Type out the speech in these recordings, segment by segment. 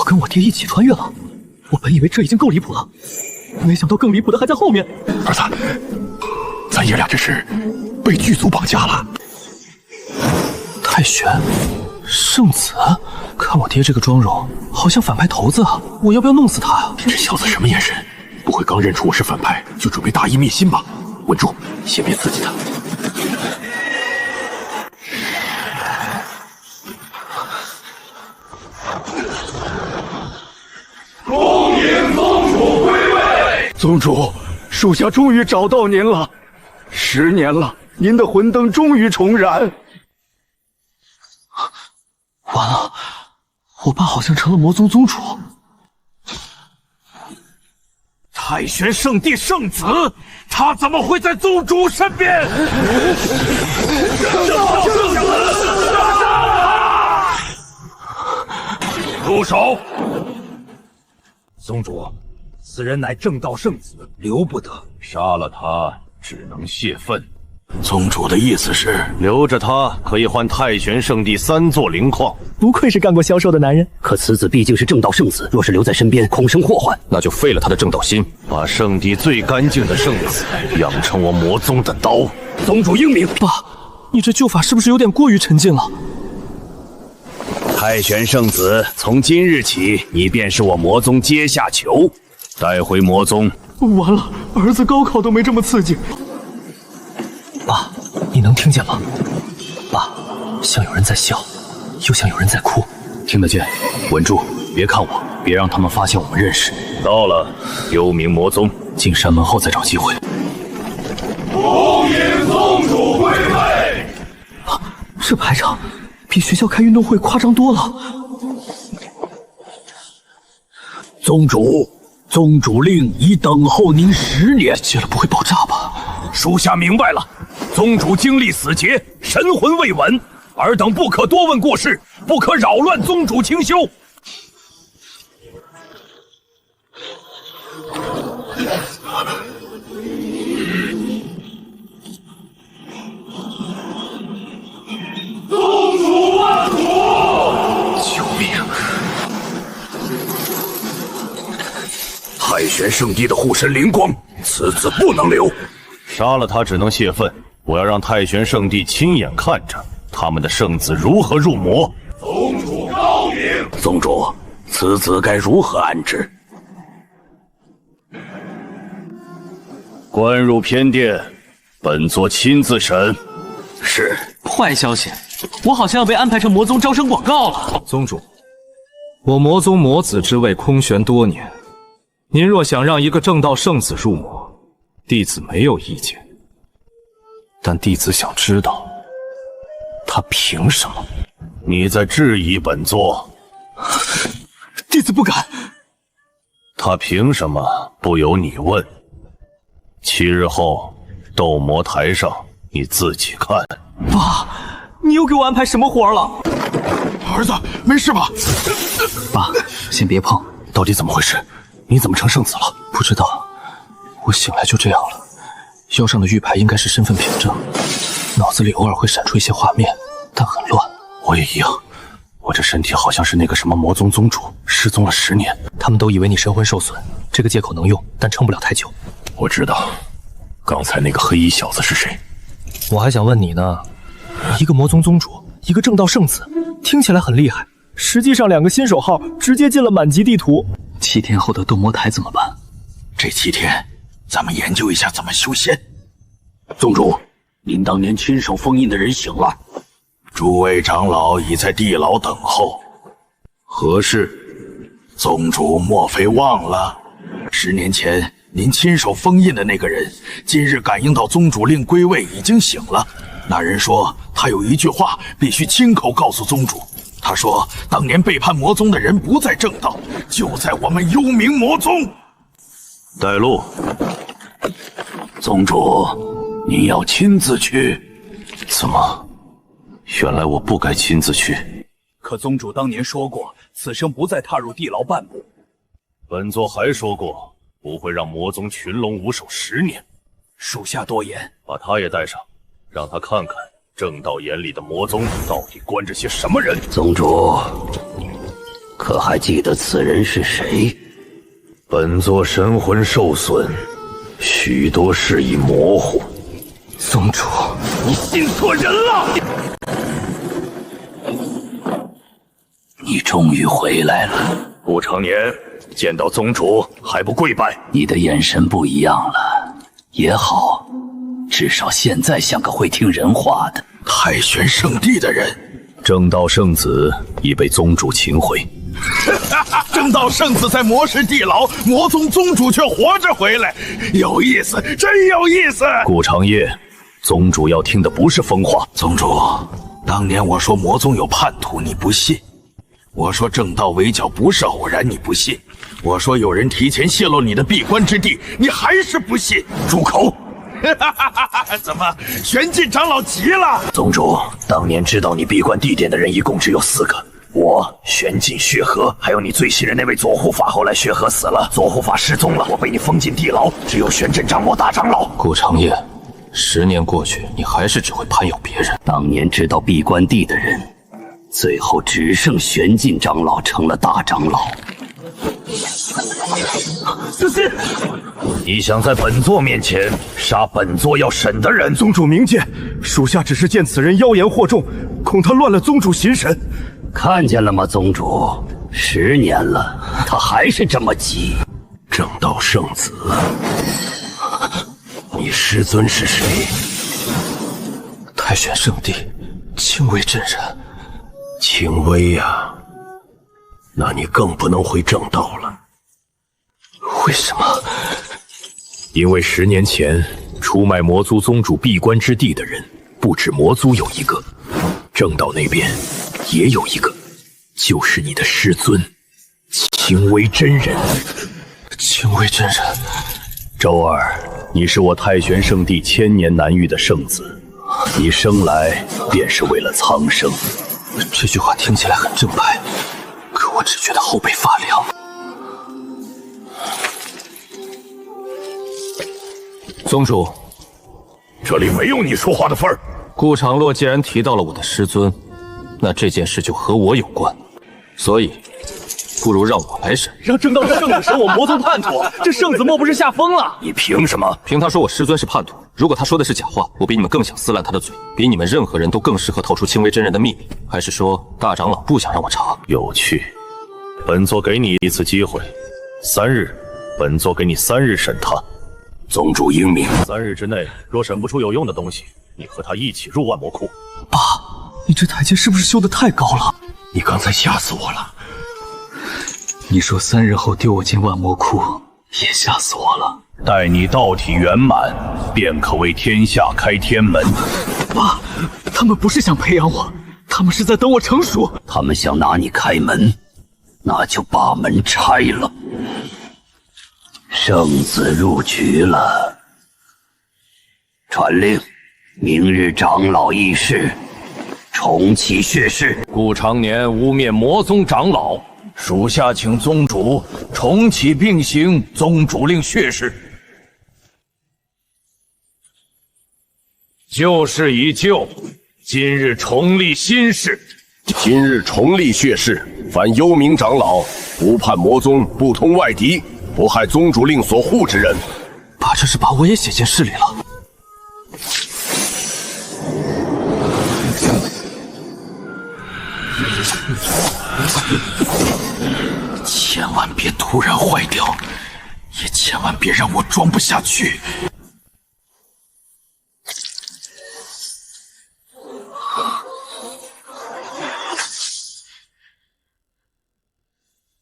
跟我爹一起穿越了。我本以为这已经够离谱了，没想到更离谱的还在后面。儿子，咱爷俩这是被剧组绑架了。太玄，圣子，看我爹这个妆容，好像反派头子啊！我要不要弄死他啊？这小子什么眼神？不会刚认出我是反派就准备大义灭亲吧？稳住，先别刺激他。恭迎宗主归位。宗主，属下终于找到您了，10年了，您的魂灯终于重燃。完了，我爸好像成了魔宗宗主。太玄圣地圣子，他怎么会在宗主身边？正道圣子，杀他！住手！宗主，此人乃正道圣子，留不得。杀了他，只能泄愤。宗主的意思是，留着他可以换太玄圣地3座灵矿。不愧是干过销售的男人。可此子毕竟是正道圣子，若是留在身边，恐生祸患。那就废了他的正道心，把圣地最干净的圣子养成我魔宗的刀。宗主英明。爸，你这救法是不是有点过于沉静了？太玄圣子，从今日起，你便是我魔宗阶下囚，带回魔宗。完了，儿子高考都没这么刺激。爸，你能听见吗？爸，像有人在笑，又像有人在哭。听得见，稳住，别看我，别让他们发现我们认识。到了，幽冥魔宗，进山门后再找机会。恭迎宗主归位。这排场比学校开运动会夸张多了。宗主令已等候您10年，接了不会爆炸吧？属下明白了，宗主经历死劫，神魂未稳，尔等不可多问过事，不可扰乱宗主清修。宗主万福！救命！太玄圣地的护身灵光，此子不能留。杀了他只能泄愤，我要让太玄圣地亲眼看着他们的圣子如何入魔。宗主高明。宗主，此子该如何安置？关入偏殿，本座亲自审。是。坏消息，我好像要被安排成魔宗招生广告了。宗主，我魔宗魔子之位空悬多年，您若想让一个正道圣子入魔，弟子没有意见，但弟子想知道，他凭什么？你在质疑本座？弟子不敢。他凭什么不由你问？7日后，斗魔台上你自己看。爸，你又给我安排什么活了？儿子，没事吧？爸，先别碰，到底怎么回事？你怎么成圣子了？不知道，我醒来就这样了。腰上的玉牌应该是身份凭证，脑子里偶尔会闪出一些画面，但很乱。我也一样，我这身体好像是那个什么魔宗宗主失踪了10年。他们都以为你神魂受损，这个借口能用，但撑不了太久。我知道，刚才那个黑衣小子是谁？我还想问你呢，一个魔宗宗主，一个正道圣子，听起来很厉害，实际上2个新手号直接进了满级地图。7天后的斗魔台怎么办？这7天，咱们研究一下怎么修仙。宗主，您当年亲手封印的人醒了，诸位长老已在地牢等候。何事？宗主莫非忘了10年前您亲手封印的那个人，今日感应到宗主令归位已经醒了。那人说他有一句话必须亲口告诉宗主，他说当年背叛魔宗的人不在正道，就在我们幽冥魔宗。带路。宗主，您要亲自去？怎么？原来我不该亲自去。可宗主当年说过，此生不再踏入地牢半步。本座还说过，不会让魔宗群龙无首10年。属下多言。把他也带上，让他看看正道眼里的魔宗到底关着些什么人。宗主，可还记得此人是谁？本座神魂受损，许多事已模糊。宗主，你信错人了！你终于回来了。顾长年见到宗主还不跪拜？你的眼神不一样了，也好，至少现在像个会听人话的。太玄圣地的人，正道圣子已被宗主擒回。正道圣子在魔石地牢，魔宗宗主却活着回来，有意思，真有意思。顾长夜，宗主要听的不是疯话。宗主，当年我说魔宗有叛徒，你不信；我说正道围剿不是偶然，你不信；我说有人提前泄露你的闭关之地，你还是不信。住口！怎么，玄烬长老急了？宗主，当年知道你闭关地点的人一共只有4个。我、玄烬、血河，还有你最信任那位左护法。后来血河死了，左护法失踪了，我被你封进地牢，只有玄镇掌舵大长老。顾长夜，10年过去，你还是只会攀有别人。当年知道闭关地的人，最后只剩玄烬长老成了大长老。思思，你想在本座面前杀本座要审的人？宗主明鉴，属下只是见此人妖言惑众，恐他乱了宗主心神。看见了吗，宗主？10年了，他还是这么急。正道圣子，你师尊是谁？太玄圣地，青微真人。青微呀，那你更不能回正道了。为什么？因为10年前出卖魔族宗主闭关之地的人，不止魔族有一个，正道那边也有一个，就是你的师尊青微真人。青微真人，周儿，你是我太玄圣地千年难遇的圣子，你生来便是为了苍生。这句话听起来很正派，可我只觉得后背发凉。宗主，这里没有你说话的份儿。顾长洛既然提到了我的师尊，那这件事就和我有关，所以不如让我来审。让正道圣子审我魔宗叛徒，这圣子莫不是吓疯了？你凭什么？凭他说我师尊是叛徒，如果他说的是假话，我比你们更想撕烂他的嘴，比你们任何人都更适合透出青微真人的秘密。还是说大长老不想让我查？有趣，本座给你一次机会，3日，本座给你3日审他。宗主英明，3日之内若审不出有用的东西，你和他一起入万魔窟。爸，你这台阶是不是修得太高了？你刚才吓死我了。你说3日后丢我进万魔窟，也吓死我了。待你道体圆满，便可为天下开天门。爸，他们不是想培养我，他们是在等我成熟。他们想拿你开门，那就把门拆了。圣子入局了，传令，明日长老议事，重启血誓。顾长年污蔑魔宗长老，属下请宗主重启并行宗主令血誓。旧事已旧，今日重立新事。今日重立血誓，凡幽冥长老不叛魔宗，不通外敌，不害宗主令所护之人。爸，这是把我也写进誓里了。千万别突然坏掉，也千万别让我装不下去。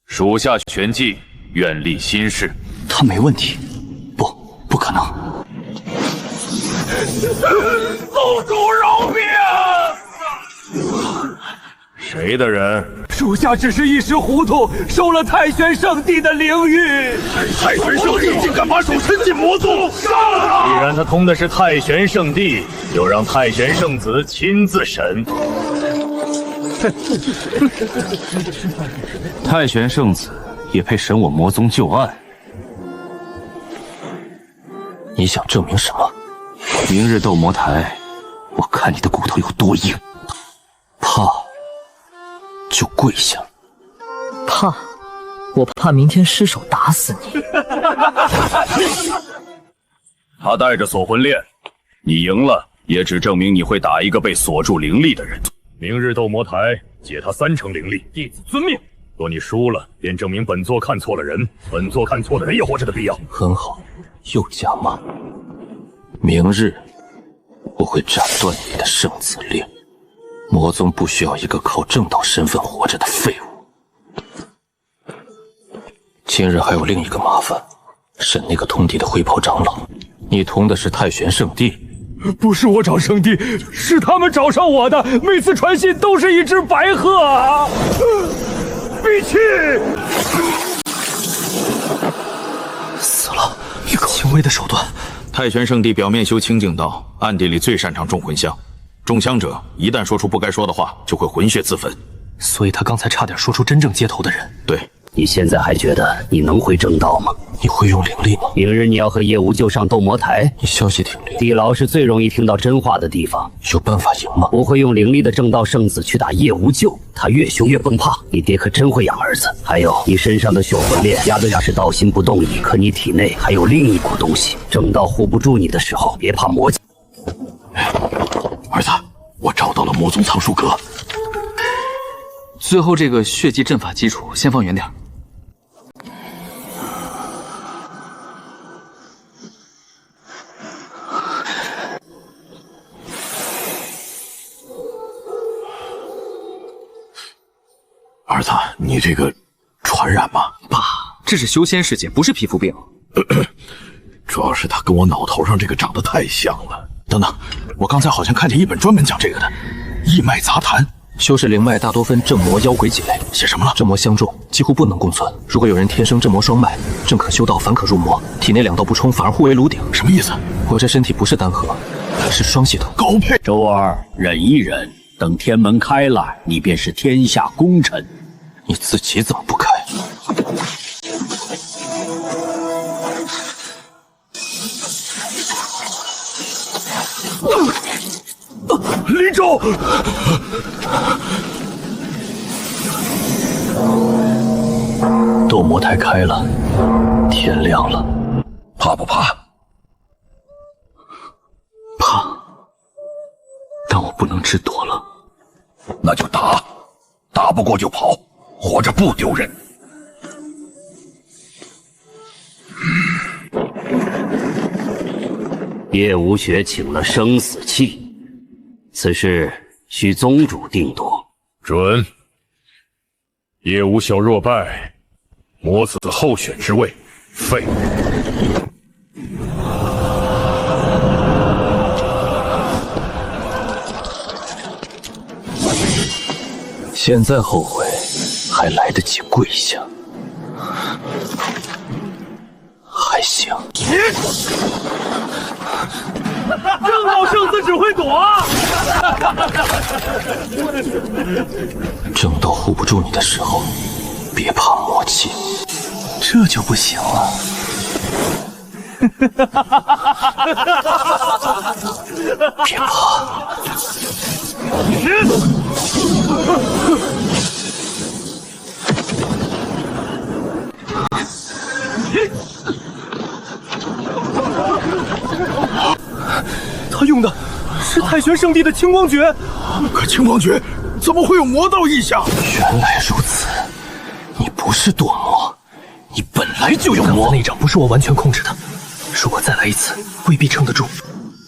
属下全计，愿立新事。他没问题，不可能。宗主饶命！谁的人？属下只是一时糊涂，收了太玄圣地的灵域。太玄圣地竟敢把手伸进魔宗，杀了他！既然他通的是太玄圣地，就让太玄圣子亲自审。太玄圣子也配审我魔宗旧案？你想证明什么？明日斗魔台，我看你的骨头有多硬。怕就跪下。怕？我怕明天失手打死你。他带着锁魂链，你赢了，也只证明你会打一个被锁住灵力的人。明日斗魔台解他3成灵力，弟子遵命。若你输了，便证明本座看错了人，本座看错了人也活着的必要。很好，又加码。明日我会斩断你的圣子链。魔宗不需要一个靠正道身份活着的废物。今日还有另一个麻烦，审那个通敌的灰袍长老。你通的是太玄圣地。不是我找圣地，是他们找上我的。每次传信都是一只白鹤啊！闭气！死了，轻微的手段。太玄圣地表面修清净道，暗地里最擅长种魂香。中香者一旦说出不该说的话，就会魂血自焚。所以他刚才差点说出真正接头的人。对，你现在还觉得你能会正道吗？你会用灵力吗？明日你要和叶无咎上斗魔台，你消息挺灵。地牢是最容易听到真话的地方，有办法赢吗？不会用灵力的正道圣子去打叶无咎，他越凶越崩怕。你爹可真会养儿子。还有，你身上的血魂链压的是道心不动你，可你体内还有另一股东西，正道护不住你的时候，别怕魔界。儿子，我找到了魔宗藏书阁。最后这个血祭阵法基础先放远点。儿子，你这个传染吗？爸，这是修仙世界，不是皮肤病。主要是他跟我脑头上这个长得太像了。等等，我刚才好像看见一本专门讲这个的《异脉杂谈》。修士灵脉大多分正魔、妖鬼几类，写什么了？正魔相重，几乎不能共存。如果有人天生正魔双脉，正可修道，反可入魔，体内2道不冲，反而互为炉鼎。什么意思？我这身体不是单核，是双系统。高配。周儿，忍一忍，等天门开了，你便是天下功臣。你自己怎么不开？林州，斗魔台开了，天亮了，怕不怕？怕，但我不能只躲了。那就打，打不过就跑，活着不丢人。叶无雪请了生死契，此事需宗主定夺。准。叶无小若败，魔子候选之位废。现在后悔还来得及跪下，还行。正道圣子只会躲。正道护不住你的时候，别怕魔气。这就不行了。别怕。他用的是太玄圣地的清光诀，可清光诀怎么会有魔道异象？原来如此，你不是堕魔，你本来就有魔。那掌不是我完全控制的，如果再来一次，未必撑得住。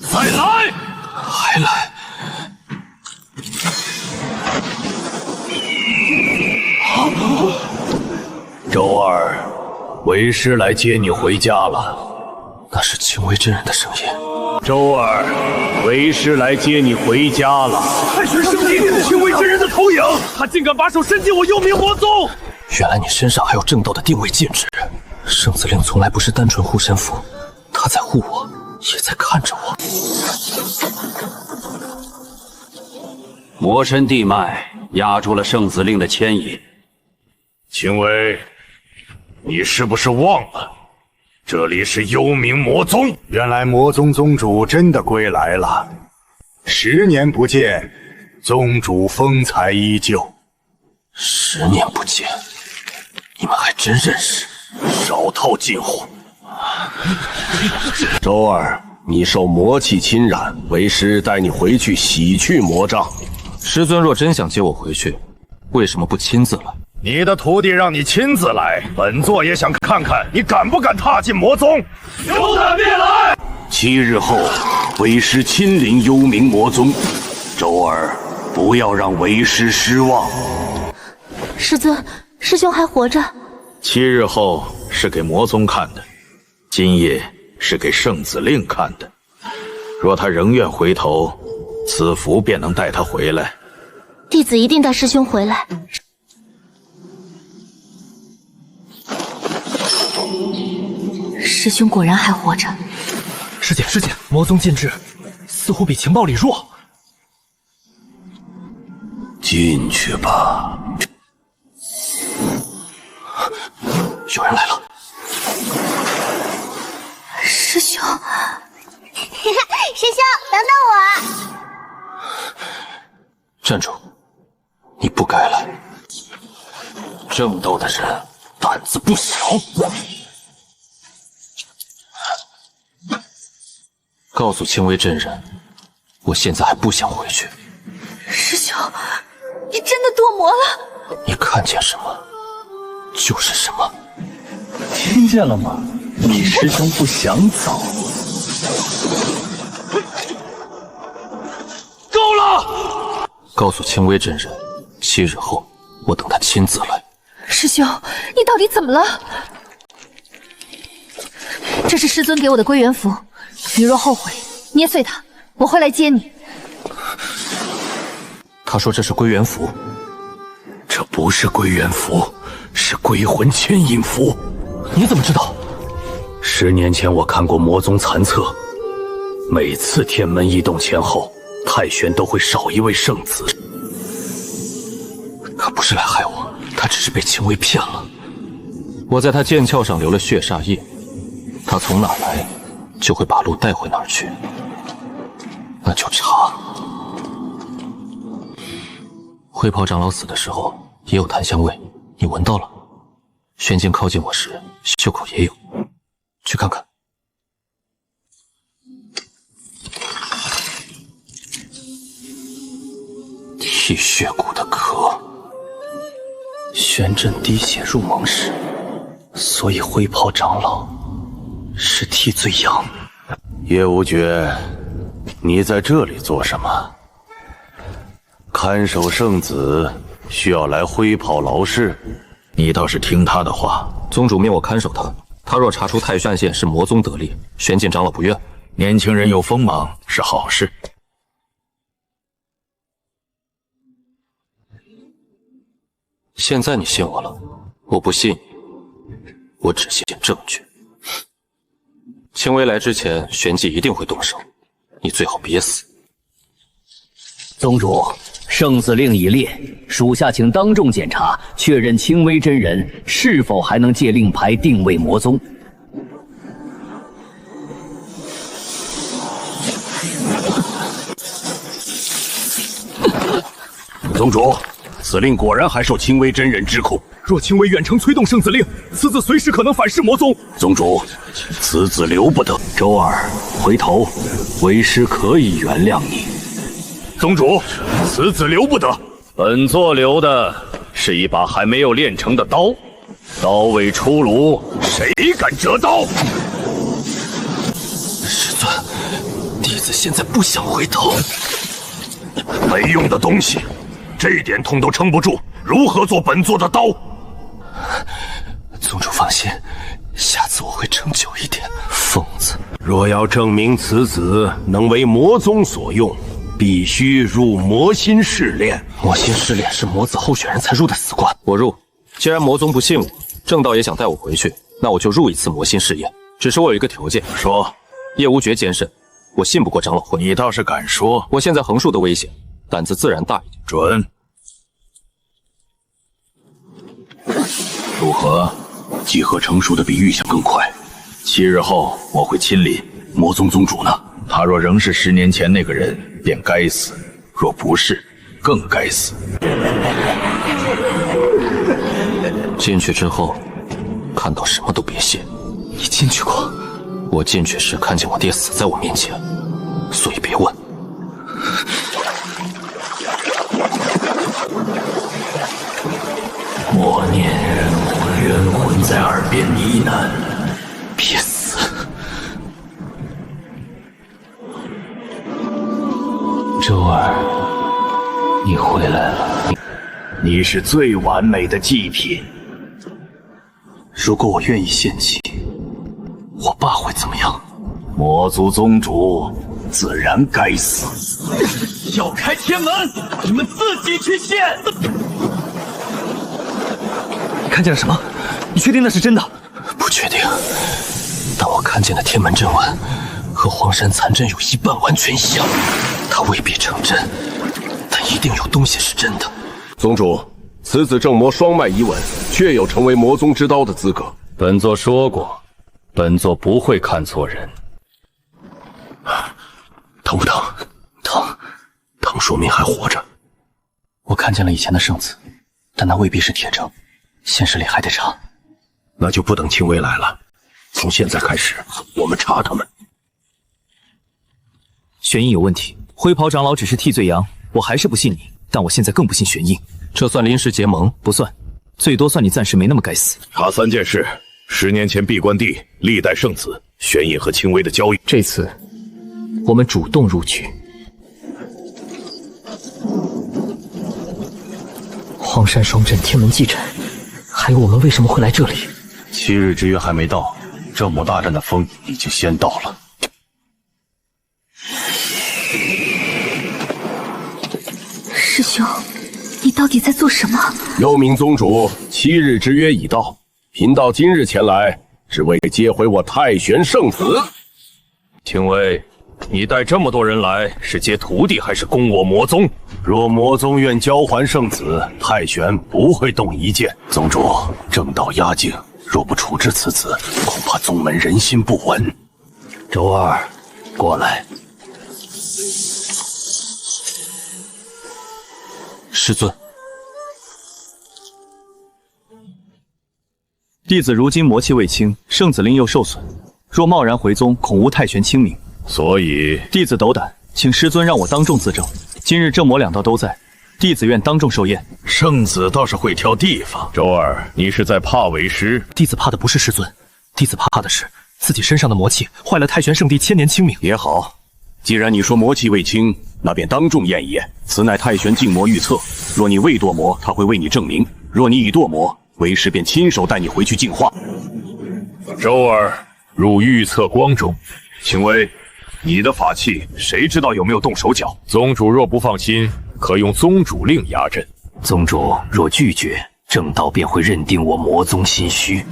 再来，还来。周儿，为师来接你回家了。那是青微真人的声音。周儿，为师来接你回家了。太玄圣地里的青微真人的投影，他竟敢把手伸进我幽冥魔宗！原来你身上还有正道的定位禁制。圣子令从来不是单纯护身符，他在护我，也在看着我。魔神地脉压住了圣子令的牵引。青微，你是不是忘了？这里是幽冥魔宗。原来魔宗宗主真的归来了，10年不见，宗主风采依旧。10年不见，你们还真认识？少套近乎。周儿，你受魔气侵染，为师带你回去洗去魔障。师尊若真想接我回去，为什么不亲自来？你的徒弟让你亲自来，本座也想看看你敢不敢踏进魔宗。有胆便来！7日后，为师亲临幽冥魔宗。周儿，不要让为师失望。师尊，师兄还活着。 7日后是给魔宗看的，今夜是给圣子令看的。若他仍愿回头，此符便能带他回来。弟子一定带师兄回来。师兄果然还活着。师姐，魔宗禁制似乎比情报里弱。进去吧。 有人来了，师兄，师兄，等等我！站住！你不该来。正道的人胆子不小。告诉青微真人，我现在还不想回去。师兄，你真的堕魔了？你看见什么，就是什么。 听见了吗？你师兄不想走。够了！告诉青微真人，7日后我等他亲自来。师兄，你到底怎么了？这是师尊给我的归元符，你若后悔，捏碎它，我会来接你。他说这是归元符，这不是归元符，是归魂牵引符。 你怎么知道？10年前我看过魔宗残册，每次天门异动前后，太玄都会少一位圣子。他不是来害我，他只是被青微骗了。我在他剑鞘上留了血煞液，他从哪儿来，就会把路带回哪儿去。那就查。灰袍长老死的时候也有檀香味，你闻到了？ 玄镜靠近我时，袖口也有，去看看。剔血骨的壳，玄阵滴血入盟时，所以灰袍长老是替罪羊。叶无绝，你在这里做什么？看守圣子需要来灰袍劳氏。 你倒是听他的话。宗主命我看守他，他若查出太炫县是魔宗得力，玄镜长老不愿。年轻人有锋芒是好事。现在你信我了，我不信你，我只信证据。青微来之前，玄迹一定会动手，你最好别死。宗主。 圣子令已列，属下请当众检查，确认青微真人是否还能借令牌定位魔宗。宗主，此令果然还受青微真人之控。若青微远程催动圣子令，此子随时可能反噬魔宗。宗主，此子留不得。周儿，回头，为师可以原谅你。 宗主，此子留不得。本座留的是一把还没有炼成的刀，刀未出炉，谁敢折刀？师尊，弟子现在不想回头。没用的东西，这点痛都撑不住，如何做本座的刀？宗主放心，下次我会撑久一点。疯子，若要证明此子能为魔宗所用。 必须入魔心试炼。魔心试炼是魔子候选人才入的死关，我入。既然魔宗不信我，正道也想带我回去，那我就入一次魔心试验。只是我有一个条件，说。叶无绝监慎，我信不过长老会。你倒是敢说。我现在横竖的危险，胆子自然大一点。准。如何？集合成熟的比预想更快。 7日后我会亲临。魔宗宗主呢？ 他若仍是10年前那个人，便该死；若不是，更该死。进去之后，看到什么都别谢。你进去过？我进去时看见我爹死在我面前，所以别问。默念，我元魂在耳边呢喃。别死！周儿，你回来了。你是最完美的祭品。如果我愿意献祭，我爸会怎么样？魔族宗主自然该死。要开天门，你们自己去献。你看见了什么？你确定那是真的？不确定，但我看见的天门阵纹和荒山残阵有一半完全一样。它未必成真，但一定有东西是真的。宗主，此子正魔双脉遗稳，确有成为魔宗之刀的资格。本座说过，本座不会看错人。疼不疼？疼，疼说明还活着。我看见了以前的圣子，但那未必是铁证，现实里还得查。那就不等青薇来了，从现在开始，我们查他们。玄印有问题，灰袍长老只是替罪羊，我还是不信你，但我现在更不信玄印。这算临时结盟？不算，最多算你暂时没那么该死。查3件事：10年前闭关地历代圣子玄印和青薇的交易。这次我们主动入局。荒山双阵、天门祭阵，还有我们为什么会来这里？7日之约还没到，正魔大战的风已经先到了。师兄，你到底在做什么？幽冥宗主，7日之约已到，贫道今日前来，只为接回我太玄圣子。青薇，你带这么多人来，是接徒弟还是攻我魔宗？若魔宗愿交还圣子，太玄不会动一剑。宗主，正道压境，若不处置此子，恐怕宗门人心不稳。周二，过来。师尊，弟子如今魔气未清，圣子灵又受损，若贸然回宗，恐无太玄清明。所以弟子斗胆，请师尊让我当众自证。今日正魔2道都在，弟子愿当众受验。圣子倒是会挑地方。周二，你是在怕为师？弟子怕的不是师尊，弟子怕的是自己身上的魔气坏了太玄圣地千年清明。也好，既然你说魔气未清，那便当众验一验。此乃太玄禁魔预测，若你未堕魔，他会为你证明；若你已堕魔，为师便亲手带你回去净化。周二入预测光中，青薇，你的法器谁知道有没有动手脚？宗主若不放心，可用宗主令压阵。宗主若拒绝，正道便会认定我魔宗心虚。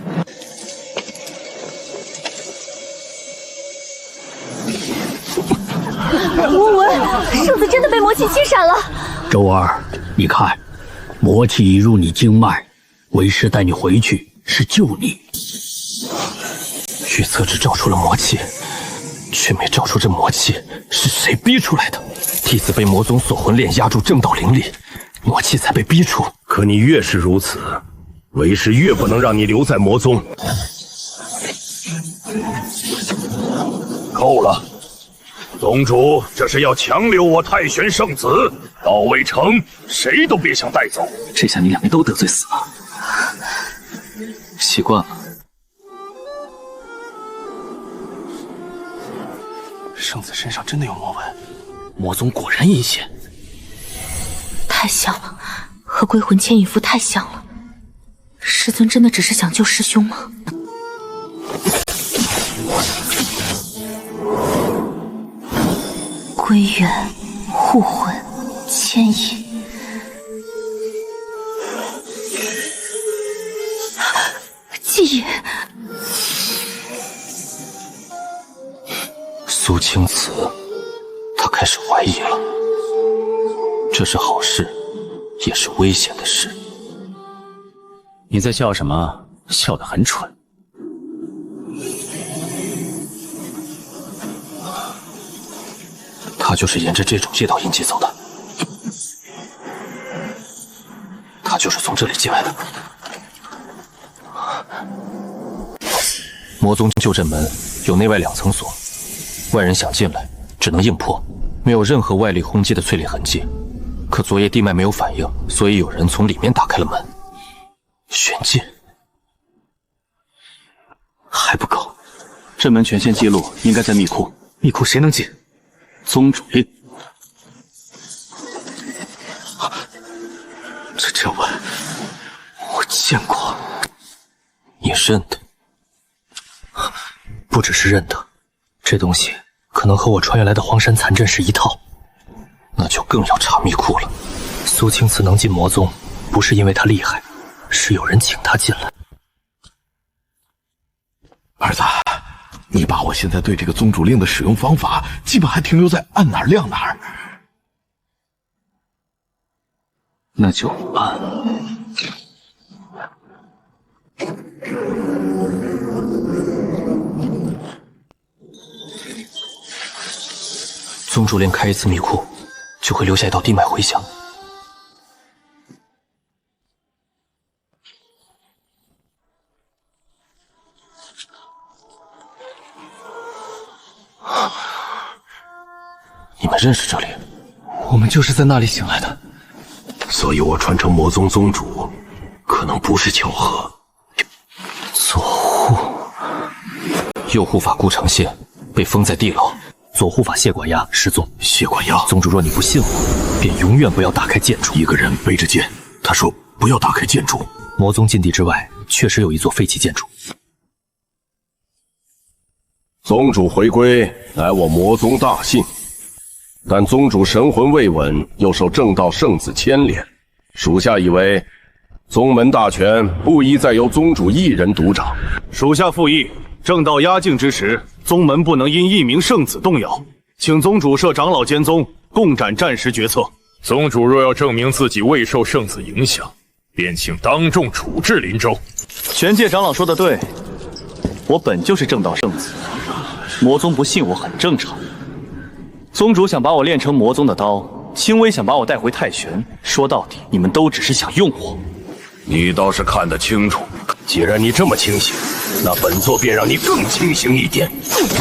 无闻，圣子真的被魔气击闪了。周二，你看，魔气已入你经脉，为师带你回去是救你。预测只照出了魔气，却没照出这魔气是谁逼出来的。弟子被魔宗锁魂链压住正道灵力，魔气才被逼出。可你越是如此，为师越不能让你留在魔宗。够了，宗主这是要强留我太玄圣子，到未成，谁都别想带走。这下你2位都得罪死了。习惯了。圣子身上真的有魔纹，魔宗果然阴险。太像了，和归魂牵引符太像了。师尊真的只是想救师兄吗？归元、护魂、牵引，记忆。苏青瓷，他开始怀疑了。这是好事，也是危险的事。你在笑什么？笑得很蠢。他就是沿着这种街道印记走的，他就是从这里进来的。魔宗旧镇门有内外2层锁，外人想进来只能硬破，没有任何外力轰击的淬炼痕迹。可昨夜地脉没有反应，所以有人从里面打开了门。玄机还不够，镇门权限记录应该在密库。密库谁能进？宗主令。这碗我见过，你认得？不只是认得，这东西可能和我穿越来的荒山残阵是一套，那就更要查密库了。苏青瓷能进魔宗，不是因为他厉害，是有人请他进来。儿子，你把我现在对这个宗主令的使用方法，基本还停留在按哪儿亮哪儿。那就按。宗主令开一次密库，就会留下一道地脉回响。你们认识这里？我们就是在那里醒来的。所以我传承魔宗宗主，可能不是巧合。左护，右护法顾长宪被封在地牢，左护法谢管家失踪。谢管家，宗主若你不信我，便永远不要打开剑柱。一个人背着剑，他说不要打开剑柱。魔宗禁地之外，确实有一座废弃剑柱。宗主回归，乃我魔宗大幸。但宗主神魂未稳，又受正道圣子牵连，属下以为宗门大权不宜再由宗主一人独掌。属下附议，正道压境之时，宗门不能因一名圣子动摇，请宗主设长老监宗，共斩战时决策。宗主若要证明自己未受圣子影响，便请当众处置林州。玄界长老说的对，我本就是正道圣子，魔宗不信我很正常。宗主想把我练成魔宗的刀，轻微想把我带回太玄，说到底，你们都只是想用我。你倒是看得清楚。既然你这么清醒，那本座便让你更清醒一点，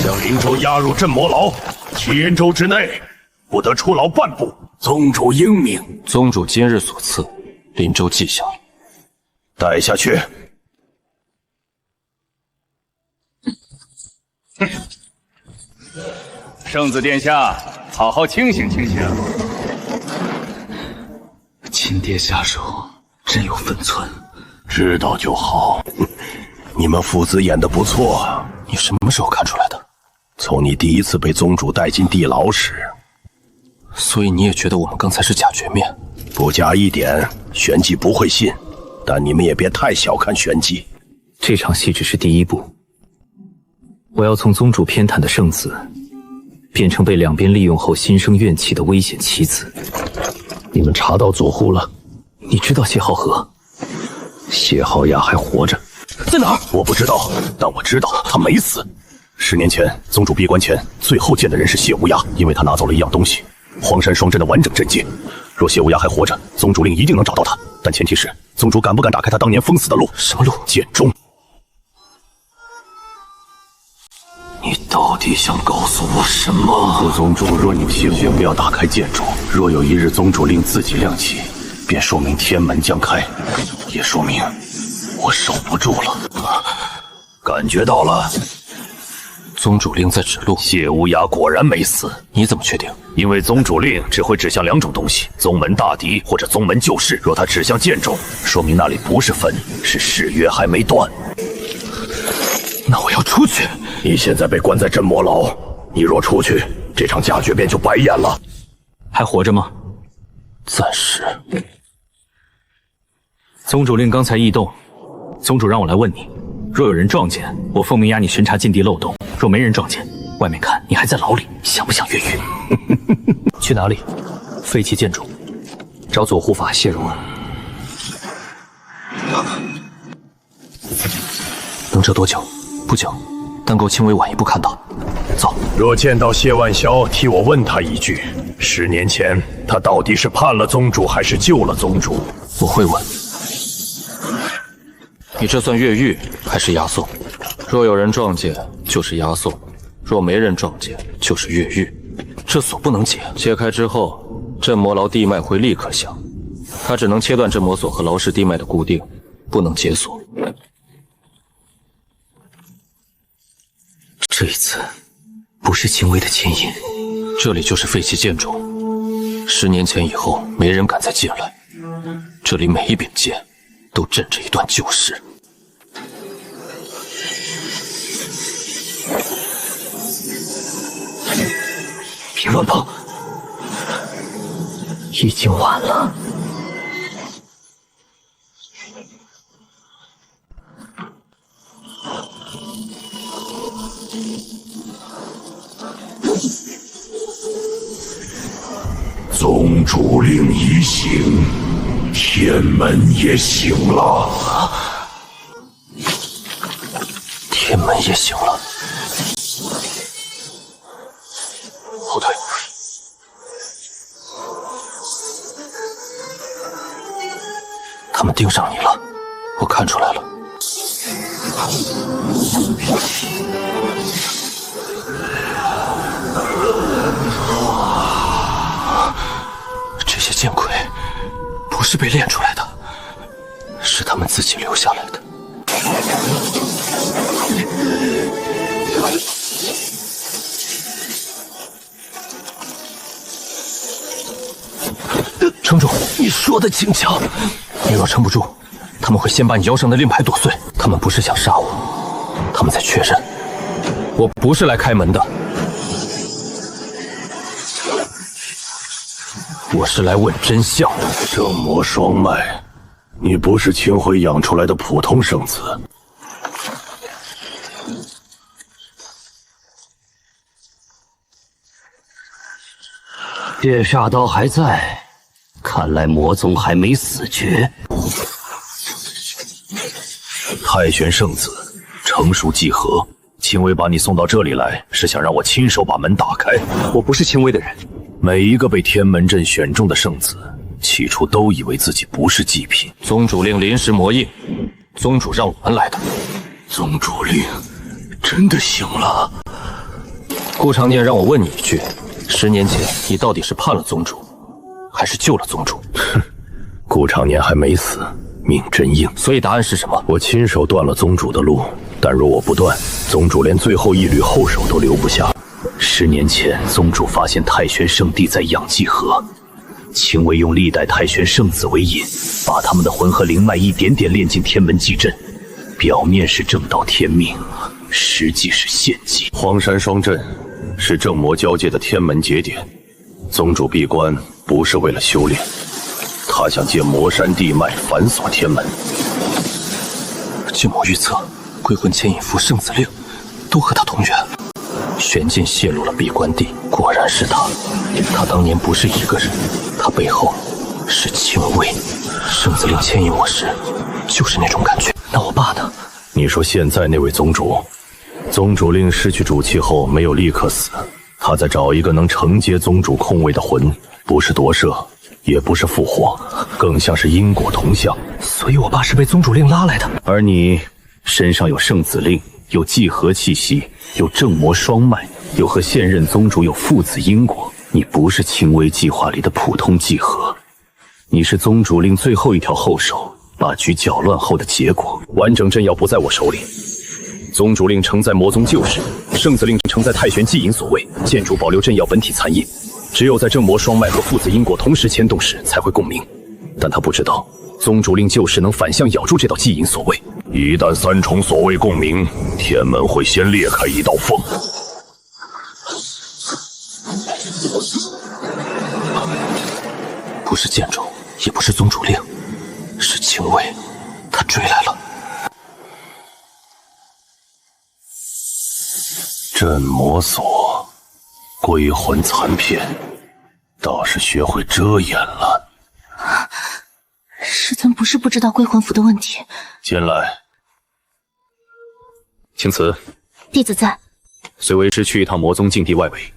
将林州押入镇魔牢，7周之内不得出牢半步。宗主英明。宗主今日所赐，林州记下，带下去。圣子殿下，好好清醒清醒。亲爹下手真有分寸，知道就好。你们父子演得不错。你什么时候看出来的？从你第一次被宗主带进地牢时。所以你也觉得我们刚才是假绝面？不假一点，玄机不会信。但你们也别太小看玄机。这场戏只是第一步，我要从宗主偏袒的圣子，变成被两边利用后心生怨气的危险棋子。你们查到左护了？你知道谢浩河？谢浩雅还活着，在哪儿？我不知道，但我知道他没死。10年前，宗主闭关前最后见的人是谢无涯，因为他拿走了一样东西——荒山双镇的完整阵界。若谢无涯还活着，宗主令一定能找到他，但前提是宗主敢不敢打开他当年封死的路？什么路？剑宗。你到底想告诉我什么？副宗主，若你信我，不要打开剑柱。若有一日宗主令自己亮起，便说明天门将开，也说明我守不住了。感觉到了。宗主令在指路，谢无涯果然没死。你怎么确定？因为宗主令只会指向2种东西：宗门大敌或者宗门旧事。若他指向剑种，说明那里不是坟，是誓约还没断。那我要出去。你现在被关在镇魔牢，你若出去，这场假决便就白演了。还活着吗？暂时。宗主令刚才异动，宗主让我来问你，若有人撞见，我奉命押你巡查禁地漏洞；若没人撞见，外面看你还在牢里，想不想越狱？去哪里？废弃建筑，找左护法谢荣儿。能这多久？不久，但够轻微晚一步看到。走。若见到谢万霄，替我问他一句：10年前他到底是叛了宗主，还是救了宗主？我会问。你这算越狱，还是押送？若有人撞见，就是押送；若没人撞见，就是越狱。这锁不能解，解开之后，镇魔牢地脉会立刻响，它只能切断镇魔锁和牢氏地脉的固定，不能解锁。这一次，不是轻微的牵引，这里就是废弃剑冢。10年前以后，没人敢再进来。这里每一柄剑，都镇着一段旧事。别乱碰，已经晚了。宗主令已醒，天门也醒了。天门也醒了。后退。他们盯上你了，我看出来了。这些剑魁不是被练出来的，是他们自己留下来的。城主，你说的轻巧。你若撑不住，他们会先把你腰上的令牌剁碎。他们不是想杀我，他们在确认我不是来开门的，我是来问真相的。正魔双脉，你不是清辉养出来的普通圣子。血煞刀还在，看来魔宗还没死绝。太玄圣子，成熟几何？青微把你送到这里来，是想让我亲手把门打开。我不是青微的人。每一个被天门阵选中的圣子，起初都以为自己不是祭品。宗主令临时魔印，宗主让我们来的。宗主令真的醒了。顾长念让我问你一句：10年前你到底是叛了宗主，还是救了宗主？哼，顾长年还没死，命真硬。所以答案是什么？我亲手断了宗主的路，但若我不断，宗主连最后一缕后手都留不下。10年前，宗主发现太玄圣地在养济河，青微用历代太玄圣子为引，把他们的魂和灵脉一点点炼进天门祭阵，表面是正道天命，实际是献祭。荒山双阵是正魔交界的天门节点，宗主闭关不是为了修炼，他想借魔山地脉反锁天门。静魔预测，归魂牵引符、圣子令都和他同源。玄剑泄露了闭关地，果然是他。他当年不是一个人，他背后是青微。圣子令牵引我时，就是那种感觉。那我爸呢？你说现在那位宗主，宗主令失去主气后没有立刻死，他在找一个能承接宗主空位的魂，不是夺舍，也不是复活，更像是因果同向。所以我爸是被宗主令拉来的。而你身上有圣子令，有祭河气息，有正魔双脉，又和现任宗主有父子因果。你不是青微计划里的普通祭河，你是宗主令最后一条后手，把局搅乱后的结果。完整阵要不在我手里，宗主令承在魔宗旧事，圣子令承在太玄祭引所位，剑主保留阵要本体残印。只有在正魔双脉和父子因果同时牵动时，才会共鸣。但他不知道，宗主令旧事能反向咬住这道祭引所位。一旦3重所谓共鸣，天门会先裂开一道缝。不是剑主，也不是宗主令，是青微，他追来了。镇魔锁，归魂残片，倒是学会遮掩了。师尊不是不知道归魂符的问题。进来。青瓷，弟子在。随为师去一趟魔宗禁地外围。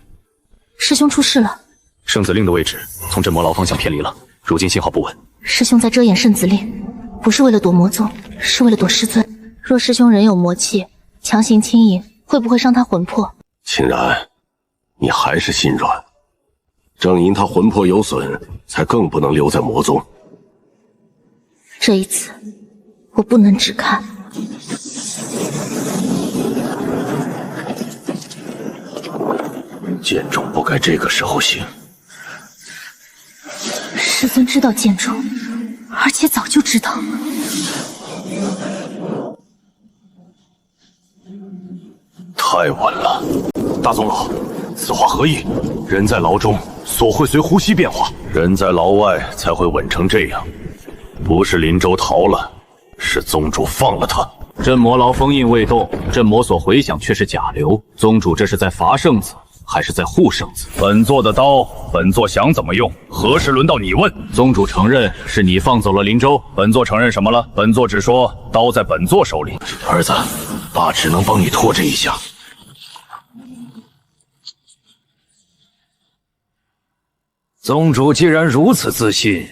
师兄出事了。圣子令的位置从镇魔牢方向偏离了，如今信号不稳。师兄在遮掩圣子令，不是为了躲魔宗，是为了躲师尊。若师兄仍有魔气，强行轻盈会不会伤他魂魄？秦然，你还是心软。正因他魂魄有损，才更不能留在魔宗。这一次，我不能只看。剑种不该这个时候醒。师尊知道剑种，而且早就知道。太晚了，大宗老，此话何意？人在牢中，所会随呼吸变化；人在牢外才会稳成这样。不是林州逃了，是宗主放了他。镇魔牢封印未动，镇魔所回响却是假流。宗主这是在罚圣子，还是在护圣子？本座的刀，本座想怎么用，何时轮到你问？宗主承认是你放走了林州，本座承认什么了？本座只说刀在本座手里。儿子，爸只能帮你拖这一下。宗主既然如此自信，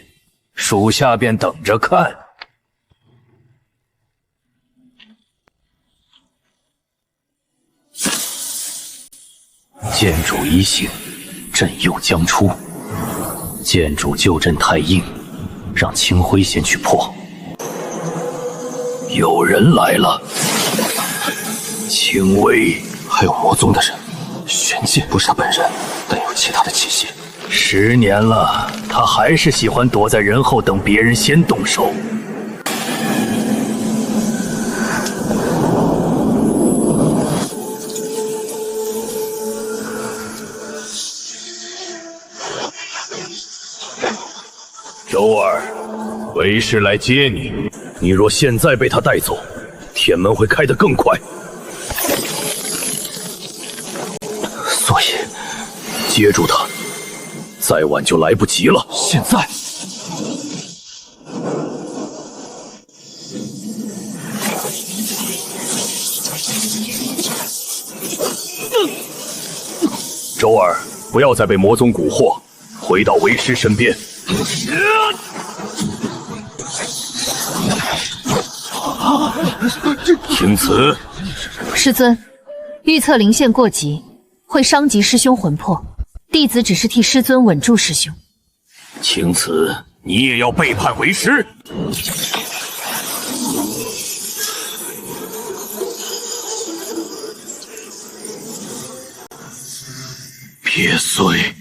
属下便等着看。剑主已醒，阵又将出。剑主旧阵太硬，让清辉先去破。有人来了，清微，还有魔宗的人。玄剑不是他本人，但有其他的气息。10年了，他还是喜欢躲在人后等别人先动手。周儿，为师来接你。你若现在被他带走，天门会开得更快。所以，接住他，再晚就来不及了。现在。周儿，不要再被魔宗蛊惑，回到为师身边。听此。师尊，预测灵线过急，会伤及师兄魂魄。弟子只是替师尊稳住师兄。请此，你也要背叛为师？别碎，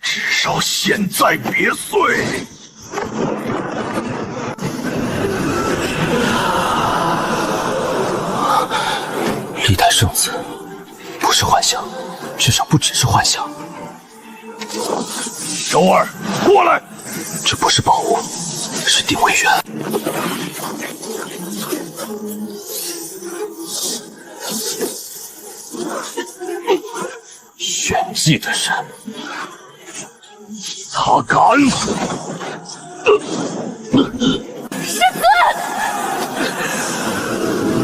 至少现在别碎。历代圣子，不是幻想，至少不只是幻想。周儿，过来！这不是宝物，是定位源。玄迹的人，他敢！师尊！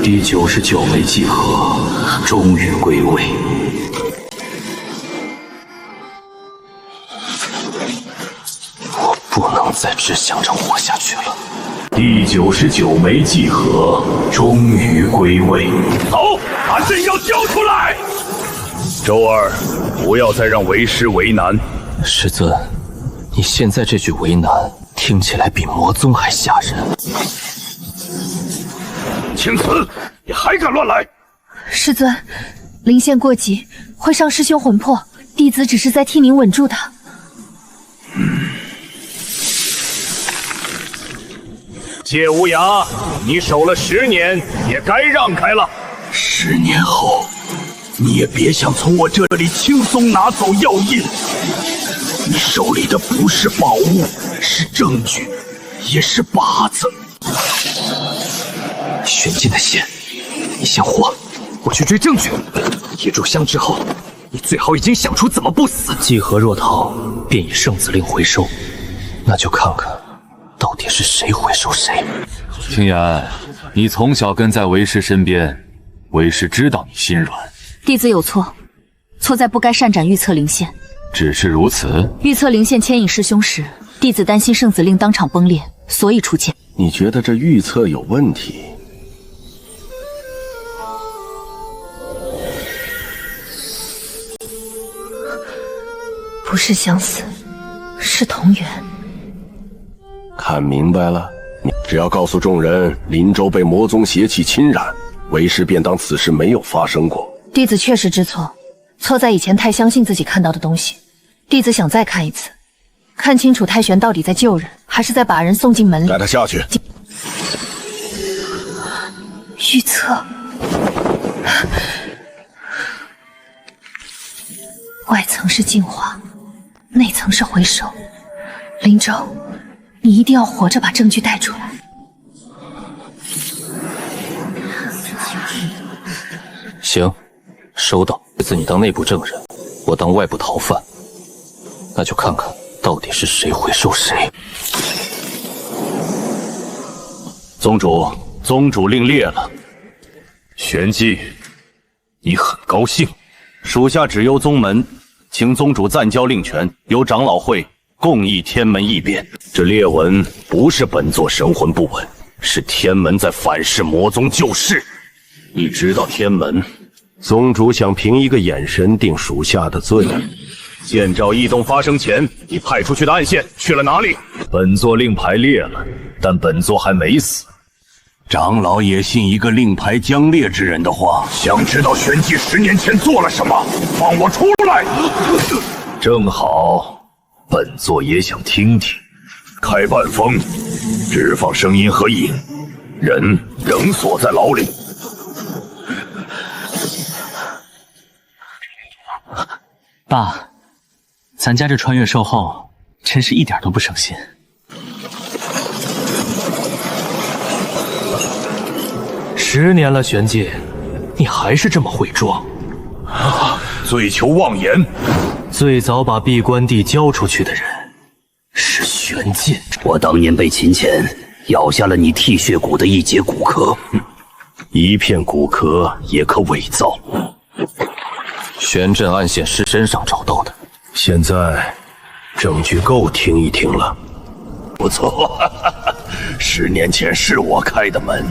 第99枚集合，终于归位。我不能再只想着活下去了。第99枚集合，终于归位。走，把阵要交出来！周儿，不要再让为师为难。师尊，你现在这句为难，听起来比魔宗还吓人。青瓷，你还敢乱来！师尊，灵线过急，会伤师兄魂魄。弟子只是在替您稳住他。谢无涯，你守了10年，也该让开了。10年后，你也别想从我这里轻松拿走药印。你手里的不是宝物，是证据，也是靶子。玄剑的线，你先活，我去追证据。铁柱香之后，你最好已经想出怎么不死。季和若逃，便以圣子令回收。那就看看，到底是谁回收谁。青岩，你从小跟在为师身边，为师知道你心软。弟子有错，错在不该擅斩预测灵线。只是如此。预测灵线牵引师兄时，弟子担心圣子令当场崩裂，所以出剑。你觉得这预测有问题？不是相似，是同源。看明白了，你只要告诉众人林州被魔宗邪气侵染，为师便当此事没有发生过。弟子确实知错，错在以前太相信自己看到的东西。弟子想再看一次，看清楚太玄到底在救人，还是在把人送进门里。带他下去。预测，外层是净化，内层是回收。林州，你一定要活着把证据带出来。行，收到。这次你当内部证人，我当外部逃犯，那就看看到底是谁回收谁。宗主令裂了。玄机，你很高兴？属下只忧宗门，请宗主暂交令权，由长老会共议天门异变。这裂纹不是本座神魂不稳，是天门在反噬魔宗救世。你知道天门？宗主想凭一个眼神定属下的罪。剑兆异动发生前，你派出去的暗线去了哪里？本座令牌裂了，但本座还没死。长老也信一个令牌将裂之人的话。想知道玄机10年前做了什么？放我出来！正好，本座也想听听。开半封，只放声音和影，人仍锁在牢里。爸，咱家这穿越售后真是一点都不省心。10年了，玄界，你还是这么会装？罪求妄言。最早把闭关地交出去的人是玄界。我当年被秦潜咬下了你剔血骨的一节骨壳，一片骨壳也可伪造。玄阵暗线是身上找到的，现在证据够听一听了。不错，10年前是我开的门，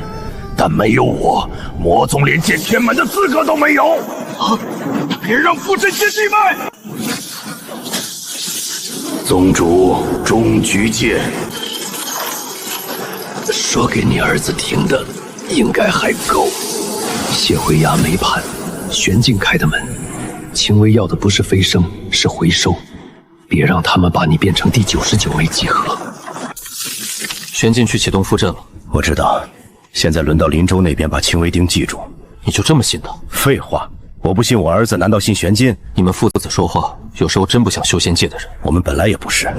但没有我，魔宗连见天门的资格都没有。别让父神仙地脉！宗主终局剑，说给你儿子听的应该还够。谢回衙没判，玄镜开的门，青微要的不是飞升，是回收。别让他们把你变成第99枚集合。玄镜去启动副阵了。我知道，现在轮到林州那边把青微钉记住。你就这么信他？废话，我不信我儿子，难道信玄金？你们父子说话，有时候真不像修仙界的人。我们本来也不是。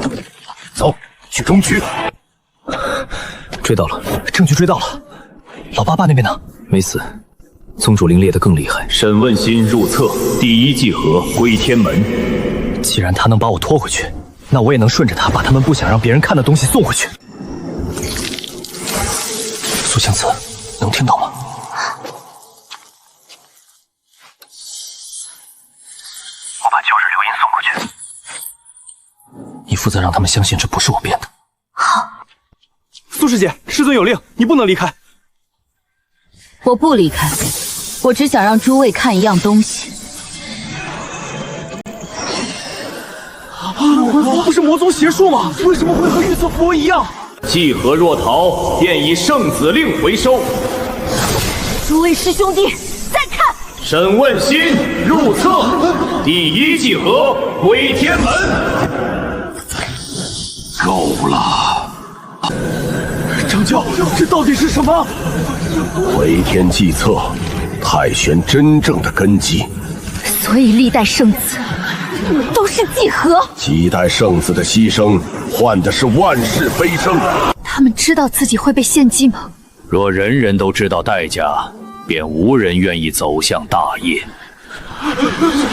走，去中区。追到了，证据追到了。老爸爸那边呢？没死。宗主令裂得更厉害。沈问心入册，第1祭盒归天门。既然他能把我拖回去，那我也能顺着他把他们不想让别人看的东西送回去。苏相慈，能听到吗？我把旧日流音送过去。你负责让他们相信这不是我编的。好。苏师姐，师尊有令，你不能离开。我不离开，我只想让诸位看一样东西。不是魔宗邪术吗？为什么会和预测符文一样？祭盒若逃，便以圣子令回收。诸位师兄弟，再看。沈问心入册，第1祭盒归天门。够了！掌教，这到底是什么？回天计策，太玄真正的根基。所以历代圣子都是祭盒。几代圣子的牺牲，换的是万世飞升。他们知道自己会被献祭吗？若人人都知道代价，便无人愿意走向大业。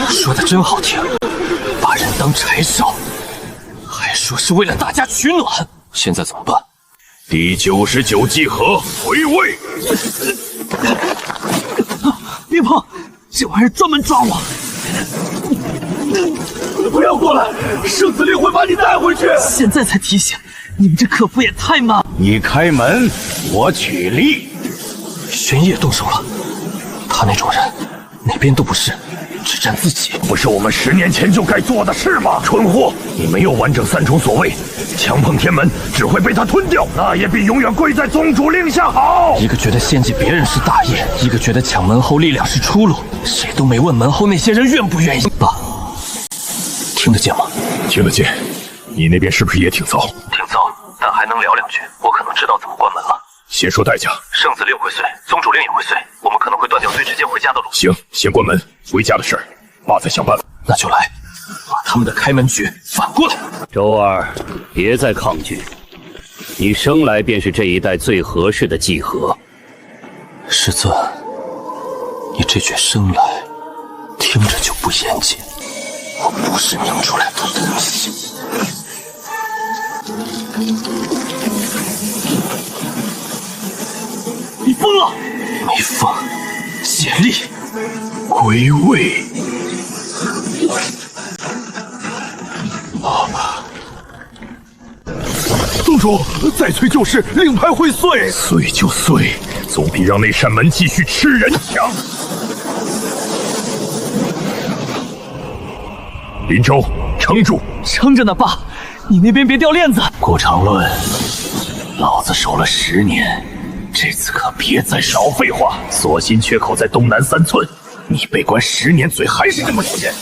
说的真好听，把人当柴烧，还说是为了大家取暖。现在怎么办？第99祭盒回位。别碰，这玩意儿专门抓我。不要过来，圣子令会把你带回去。现在才提醒，你们这客服也太慢。你开门，我取力。玄烨动手了，他那种人哪边都不是，只占自己，不是我们10年前就该做的事吗？蠢货，你没有完整3重锁位，强碰天门只会被他吞掉，那也比永远跪在宗主令下好。一个觉得献祭别人是大业，一个觉得抢门后力量是出路，谁都没问门后那些人愿不愿意。爸，听得见吗？听得见。你那边是不是也挺糟？挺糟，但还能聊2句。我可能知道怎么关门了。先说代价。圣子令会碎，宗主令也会碎，我们可能会断掉最直接回家的路。行，先关门，回家的事儿，爸再想办法。那就来，把他们的开门诀反过来。周儿，别再抗拒，你生来便是这一代最合适的祭合。师尊，你这句生来听着就不严谨，我不是拧出来的东西。你疯了？没疯，竭力归位。宗主，再催就是令牌会碎，碎就碎，总比让那扇门继续吃人强。林州，撑住！撑着呢，爸，你那边别掉链子。顾长论，老子守了10年，这次可别再少废话。锁心缺口在东南3寸，你被关10年，嘴还是这么甜。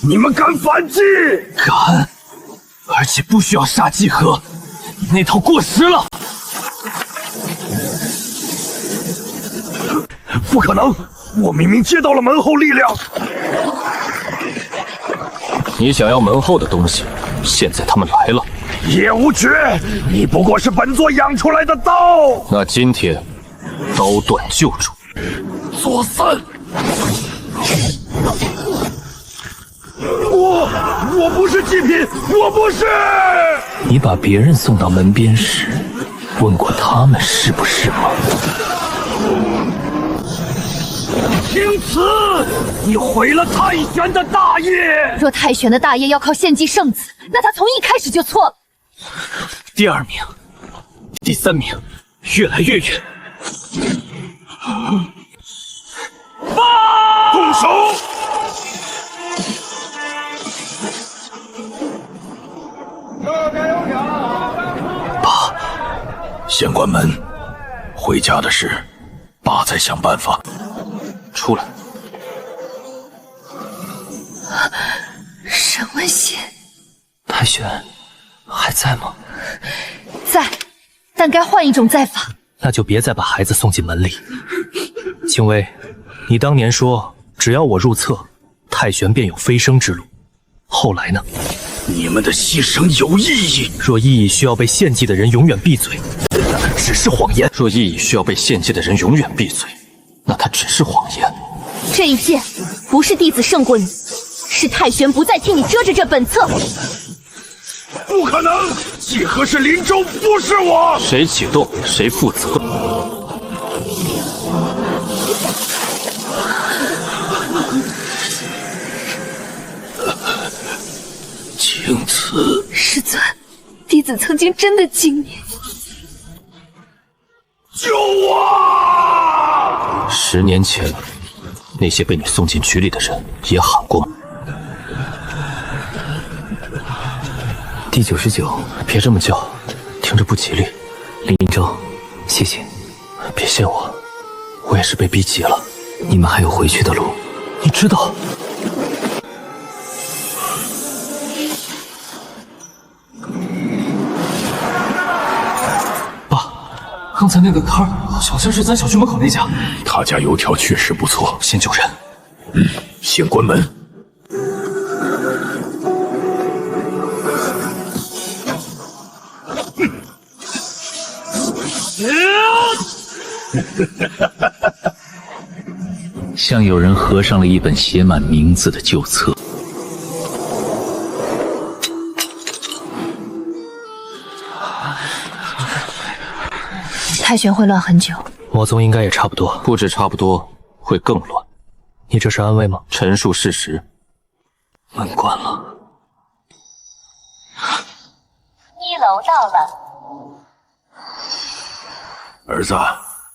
你们敢反击？敢，而且不需要杀祭合，你那套过时了。不可能！我明明接到了门后力量。你想要门后的东西，现在他们来了。叶无绝，你不过是本座养出来的刀。那今天，刀断救主。作散！我不是祭品，我不是。你把别人送到门边时，问过他们是不是吗？听此，你毁了太玄的大业。若太玄的大业要靠献祭圣子，那他从一开始就错了。第2名，第3名，越来越远。动手！爸，先关门，回家的事，爸再想办法。出来。沈文熙，太玄还在吗？在，但该换一种在法。那就别再把孩子送进门里。青薇，你当年说只要我入册，太玄便有飞升之路。后来呢？你们的牺牲有意义。若意义需要被献祭的人永远闭嘴，那它只是谎言。若意义需要被献祭的人永远闭嘴，那它只是谎言。这一届不是弟子胜过你，是太玄不再替你遮着这本册。不可能，祭合是林州，不是我。谁启动，谁负责。青瓷，师尊，弟子曾经真的敬你。救我！10年前，那些被你送进局里的人也喊过吗？第99，别这么叫，听着不吉利。林州，谢谢。别谢我，我也是被逼急了。你们还有回去的路，你知道。刚才那个摊儿好像是咱小区门口那家。他家油条确实不错，先救人。先关门。像有人合上了一本写满名字的旧册。太玄会乱很久，魔宗应该也差不多，不止差不多，会更乱。你这是安慰吗？陈述事实。门关了。1楼到了。儿子，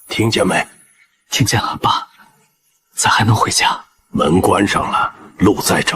听见没？听见了，爸。咱还能回家？门关上了，路在找。